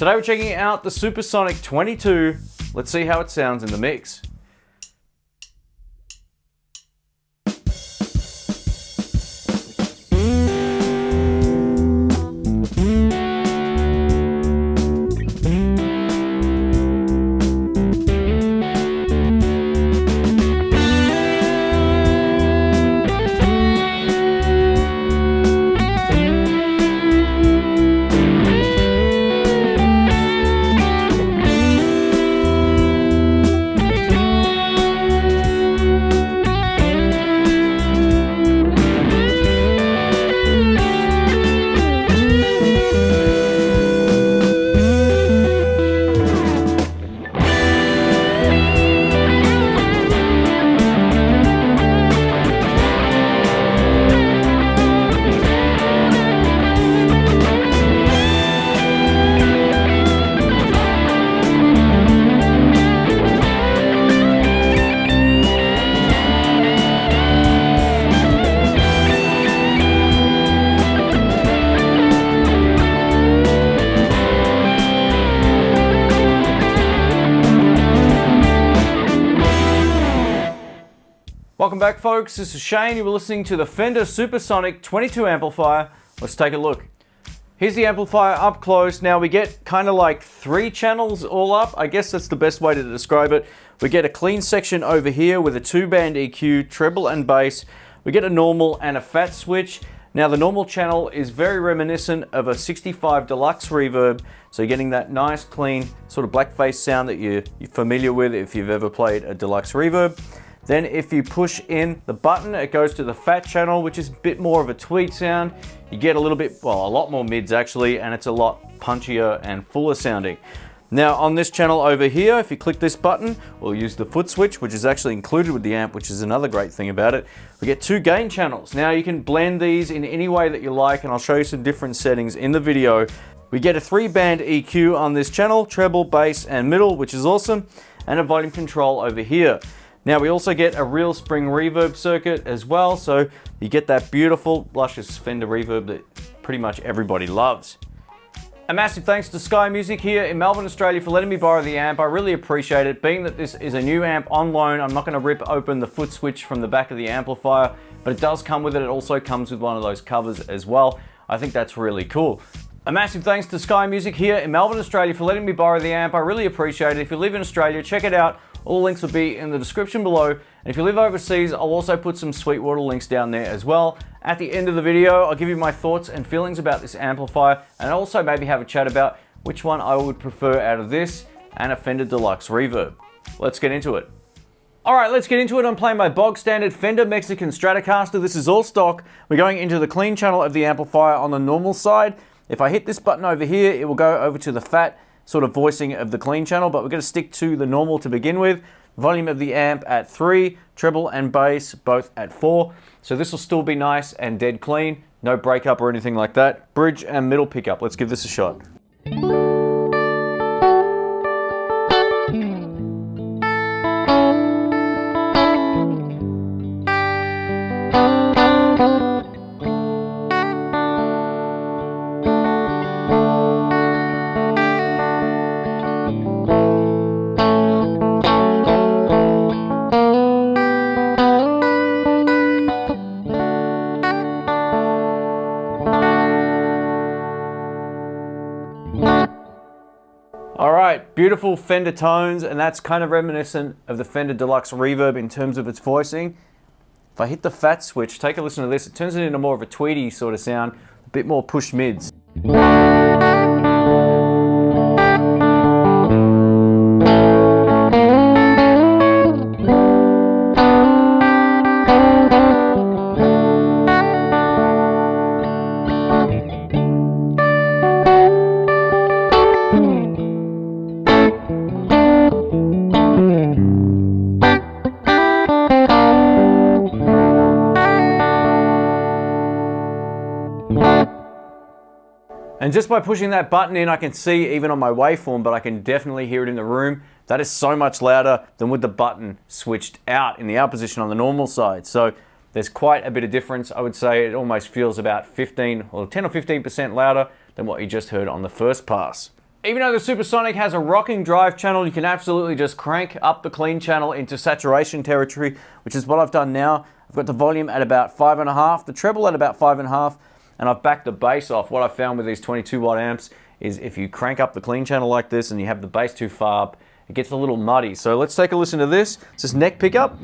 Today we're checking out the Super-Sonic 22. Let's see how it sounds in the mix. Welcome back, folks. This is Shane. You were listening to the Fender Super-Sonic 22 amplifier. Let's take a look. Here's the amplifier up close. Now we get kind of like 3 channels all up. I guess that's the best way to describe it. We get a clean section over here with a 2-band EQ, treble and bass. We get a normal and a fat switch. Now the normal channel is very reminiscent of a 65 Deluxe-Reverb. So you're getting that nice, clean, sort of blackface sound that you're familiar with if you've ever played a Deluxe-Reverb. Then if you push in the button, it goes to the fat channel, which is a bit more of a tweed sound. You get a little bit, well, a lot more mids actually, and it's a lot punchier and fuller sounding. Now on this channel over here, if you click this button, we'll use the foot switch, which is actually included with the amp, which is another great thing about it. We get 2 gain channels. Now you can blend these in any way that you like, and I'll show you some different settings in the video. We get a 3-band EQ on this channel, treble, bass, and middle, which is awesome, and a volume control over here. Now we also get a real spring reverb circuit as well, so you get that beautiful, luscious Fender reverb that pretty much everybody loves. A massive thanks to Sky Music here in Melbourne, Australia for letting me borrow the amp. I really appreciate it. Being that this is a new amp on loan, I'm not going to rip open the foot switch from the back of the amplifier, but it does come with it. It also comes with one of those covers as well. I think that's really cool. A massive thanks to Sky Music here in Melbourne, Australia for letting me borrow the amp. I really appreciate it. If you live in Australia, check it out. All links will be in the description below. And if you live overseas, I'll also put some Sweetwater links down there as well. At the end of the video, I'll give you my thoughts and feelings about this amplifier, and also maybe have a chat about which one I would prefer out of this and a Fender Deluxe-Reverb. Let's get into it. Alright, let's get into it. I'm playing my bog standard Fender Mexican Stratocaster. This is all stock. We're going into the clean channel of the amplifier on the normal side. If I hit this button over here, it will go over to the fat sort of voicing of the clean channel, but we're going to stick to the normal to begin with. Volume of the amp at 3, treble and bass both at 4. So this will still be nice and dead clean, no breakup or anything like that. Bridge and middle pickup. Let's give this a shot. Alright, beautiful Fender tones, and that's kind of reminiscent of the Fender Deluxe-Reverb in terms of its voicing. If I hit the fat switch, take a listen to this, it turns it into more of a tweedy sort of sound, a bit more push mids. And just by pushing that button in, I can see even on my waveform, but I can definitely hear it in the room. That is so much louder than with the button switched out in the out position on the normal side. So there's quite a bit of difference. I would say it almost feels about 10 or 15% louder than what you just heard on the first pass. Even though the Super-Sonic has a rocking drive channel, you can absolutely just crank up the clean channel into saturation territory, which is what I've done now. I've got the volume at about 5.5, the treble at about 5.5, and I've backed the bass off. What I've found with these 22 watt amps is if you crank up the clean channel like this and you have the bass too far up, it gets a little muddy. So let's take a listen to this. It's this neck pickup.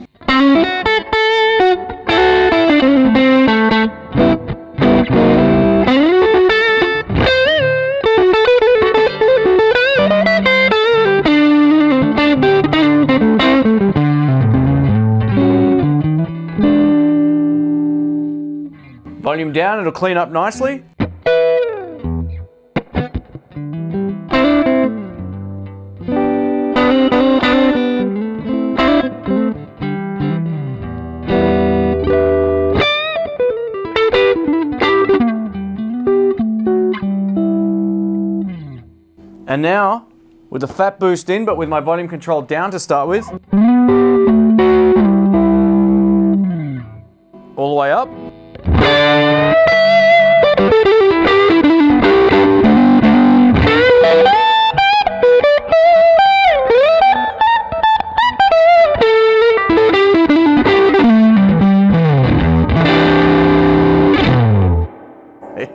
Volume down, it'll clean up nicely. And now, with the fat boost in, but with my volume control down to start with, all the way up.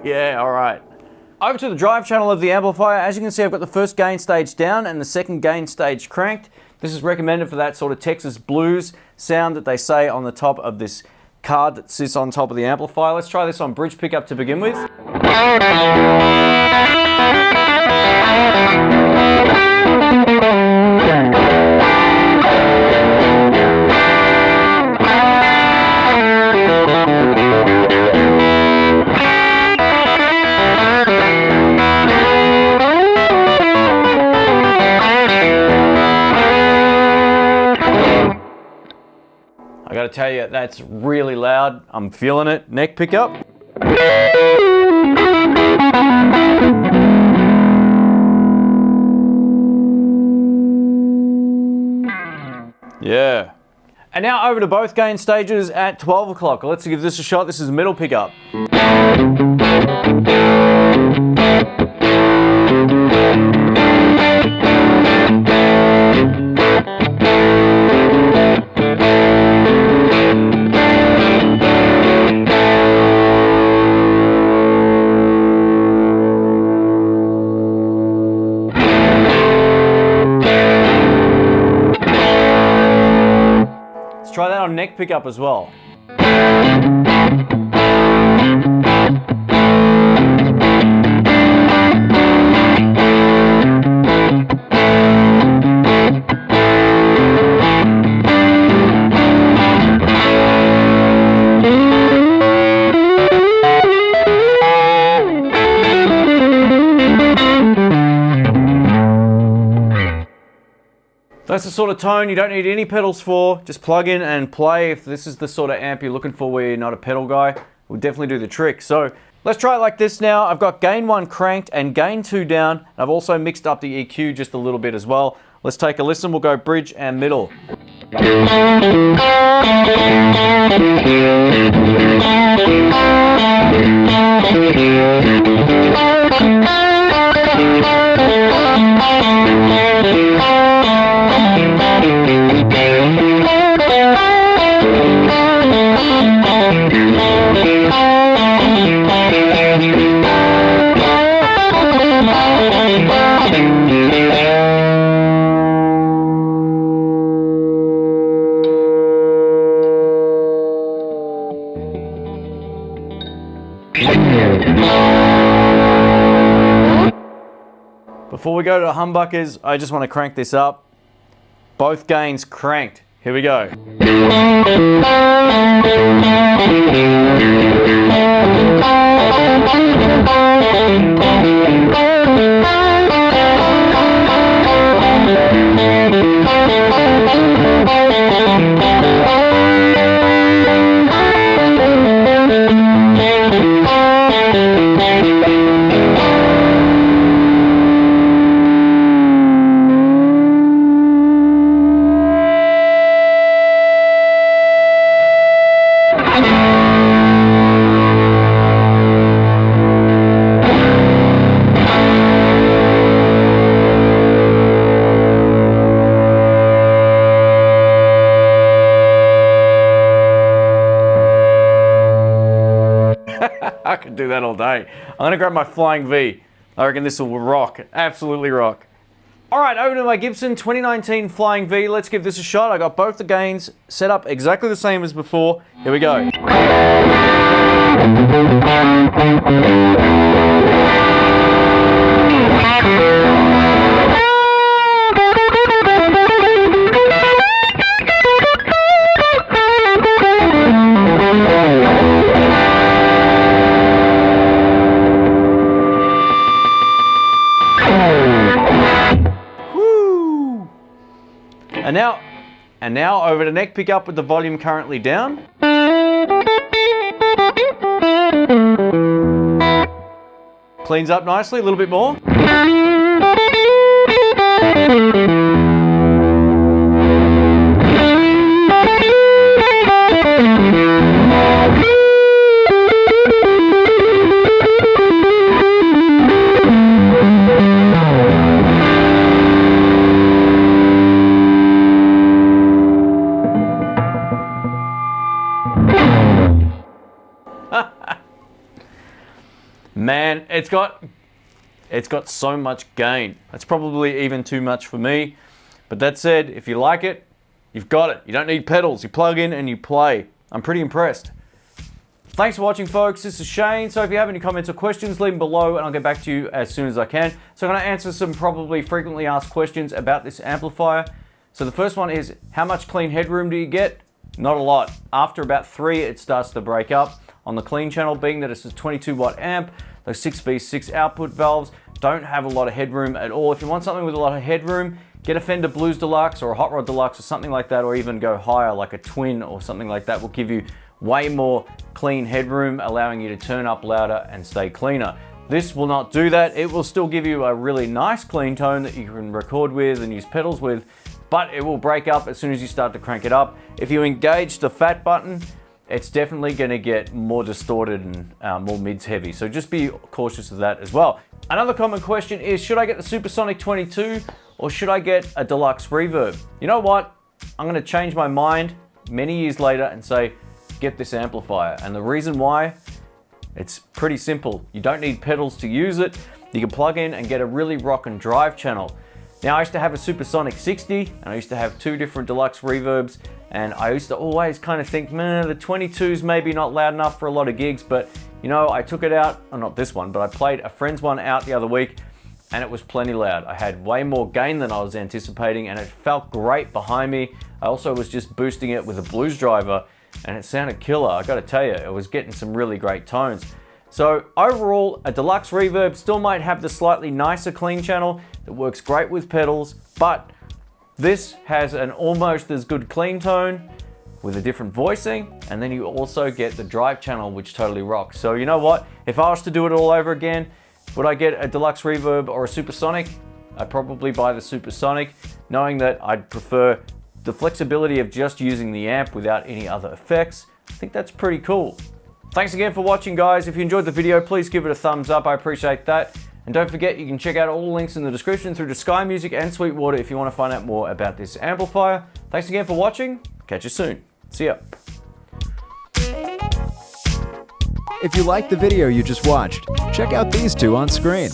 Yeah, all right. Over to the drive channel of the amplifier. As you can see, I've got the first gain stage down and the second gain stage cranked. This is recommended for that sort of Texas blues sound that they say on the top of this card that sits on top of the amplifier. Let's try this on bridge pickup to begin with. I gotta tell you, that's really loud. I'm feeling it. Neck pickup. Yeah. And now over to both gain stages at 12 o'clock. Let's give this a shot. This is middle pickup. Try that on neck pickup as well. That's the sort of tone you don't need any pedals for. Just plug in and play. If this is the sort of amp you're looking for where you're not a pedal guy, it will definitely do the trick. So let's try it like this now. I've got gain 1 cranked and gain 2 down. I've also mixed up the EQ just a little bit as well. Let's take a listen. We'll go bridge and middle. Before we go to the humbuckers, I just want to crank this up. Both gains cranked. Here we go. I could do that all day. I'm gonna grab my Flying V. I reckon this will rock, absolutely rock. All right, over to my Gibson 2019 Flying V. Let's give this a shot. I got both the gains set up exactly the same as before. Here we go. And now over to neck pickup with the volume currently down. Cleans up nicely, a little bit more. Man, it's got so much gain. That's probably even too much for me. But that said, if you like it, you've got it. You don't need pedals. You plug in and you play. I'm pretty impressed. Thanks for watching, folks. This is Shane. So if you have any comments or questions, leave them below and I'll get back to you as soon as I can. So I'm going to answer some probably frequently asked questions about this amplifier. So the first one is, how much clean headroom do you get? Not a lot. After about 3, it starts to break up. On the clean channel, being that it's a 22 watt amp, those 6V6 output valves don't have a lot of headroom at all. If you want something with a lot of headroom, get a Fender Blues Deluxe or a Hot Rod Deluxe or something like that, or even go higher like a Twin or something like that will give you way more clean headroom, allowing you to turn up louder and stay cleaner. This will not do that. It will still give you a really nice clean tone that you can record with and use pedals with, but it will break up as soon as you start to crank it up. If you engage the fat button, it's definitely going to get more distorted and more mids heavy. So just be cautious of that as well. Another common question is, should I get the Super-Sonic 22 or should I get a Deluxe-Reverb? You know what? I'm going to change my mind many years later and say, get this amplifier. And the reason why, it's pretty simple. You don't need pedals to use it. You can plug in and get a really rock and drive channel. Now, I used to have a Super-Sonic 60 and I used to have 2 different Deluxe-Reverbs, and I used to always kind of think, man, the 22's maybe not loud enough for a lot of gigs, but you know, I took it out, or not this one, but I played a friend's one out the other week and it was plenty loud. I had way more gain than I was anticipating and it felt great behind me. I also was just boosting it with a blues driver and it sounded killer. I gotta tell you, it was getting some really great tones. So overall, a Deluxe-Reverb still might have the slightly nicer clean channel that works great with pedals, but this has an almost as good clean tone with a different voicing, and then you also get the drive channel, which totally rocks. So you know what? If I was to do it all over again, would I get a Deluxe-Reverb or a Super-Sonic? I'd probably buy the Super-Sonic, knowing that I'd prefer the flexibility of just using the amp without any other effects. I think that's pretty cool. Thanks again for watching, guys. If you enjoyed the video, please give it a thumbs up. I appreciate that. And don't forget, you can check out all the links in the description through to Sky Music and Sweetwater if you want to find out more about this amplifier. Thanks again for watching. Catch you soon. See ya. If you liked the video you just watched, check out these 2 on screen.